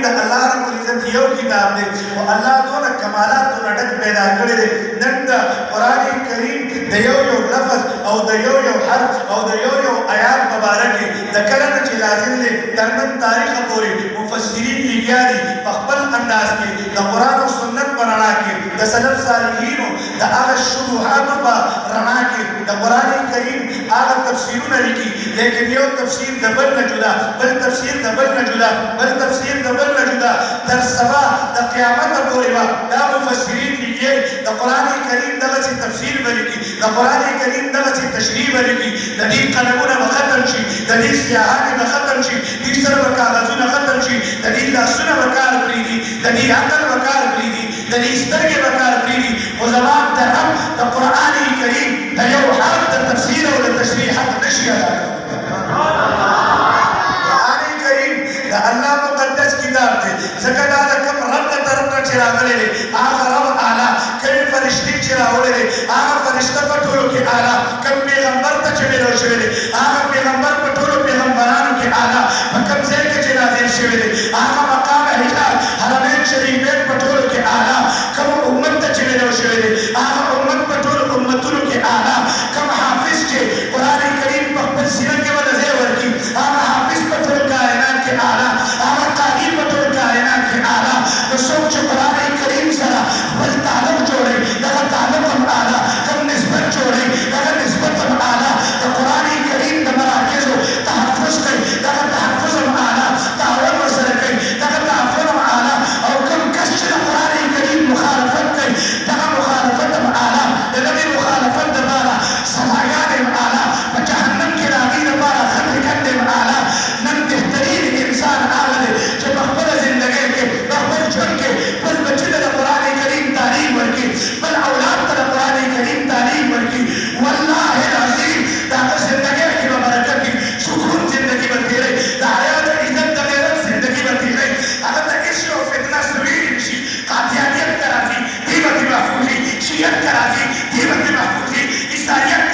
دا اللہ رب العزت یو کتاب دے و اللہ دونا کمالات دونا ڈک پیدا کرے دے نن دا قرآن کریم دا یو لفظ او دا یو حرف او دا یو آیات مبارکی دا کلن چی لازم دے ترنم تاریخ پوری مفسرین لگیاری پخبل انداز کی دا قرآن و سنت پر رنا کی دا سلف صالحینو دا آغا شبوحاتو پا رنا کی دا قرآن کریم آغا تفسیرون لکی لیکن یو تفسیر دا بل نجدا بل تفسیر دا بل نجدا بل تفسیر دا بل نجدا در سبا دا قیامت پوری با دا مفسرین لگیاری دا قرآن کریم دا غسی تفسیر بلکی دا قرآن کریم دا غسی تشریح بلکی دا دی قلمون بختم شی دا دی سیاحان بختم شی دی سر بکاغذون ختم شی دا دی لاسون بکار پریدی دا دی عقل بکار پریدی دا دی سترگ بکار پریدی و زمان در ہم دا قرآن کریم دا یو حرف دا تفسیر و دا تشریح حق نشی ادا قرآن کریم دا اللہ مقدس کتاب دے زکر دا کم رب دا طرف نا چراغلے لے آغا رب آلہ کئی فرشتی چراغلے لے آغا فرشتہ پٹھولو کی آلہ کم پیغمبر تا چمیلو شوے لے آغا پیغمبر پٹھولو پیغمبرانو کی آلہ مکم زیر کے جنازیر شوے لے آغا مقام حجاب حرمین شریفین پٹھولو کی آلہ کم امت تا چمیلو شوے لے آغا امت پٹھولو امتونو کی آلہ کم حافظ چے قرآن کریم پخبر سینہ کے وڈا زیور کی آغا حافظ پٹھول کائنات کے آلہ آغا قاری پٹھول کائنات کے آلہ تو سوچ قرآن کریم سرا بل تعلق جوڑے لگا تعلق ہم آلہ کم نسبت جوڑے لگا نسبت ہم آلہ تو قرآن کریم دا مراکز ہو تحفظ کئی لگا تحفظ ہم آلہ تعاون وصل کئی لگا تعاون ہم آلہ اور کم کشچ قرآن کریم مخالفت کئی لگا مخالفت ہم آلہ لگا مخالفت دبارا سمایان ہم آلہ جہنم کی راگی دبارا خطر کرنے ہم آلہ نم بہترین انسان آلہ جب اخبر زندگی کے اخبر جھڑ کے بل بچے دا قرآن کریم تعلیم ورکی بل اولاد دا قرآن کریم تعلیم ورکی واللہ العظیم دا زندگی کی برکت کی سکون زندگی بتی رہی دا حیات عزت دا غیرت زندگی بتی رہی اگر دا عشق و فتنہ سویر نشی قادیانیت کرا دی دیمت محفوظی شیعت کرا دی دیمت محفوظی عیسائیت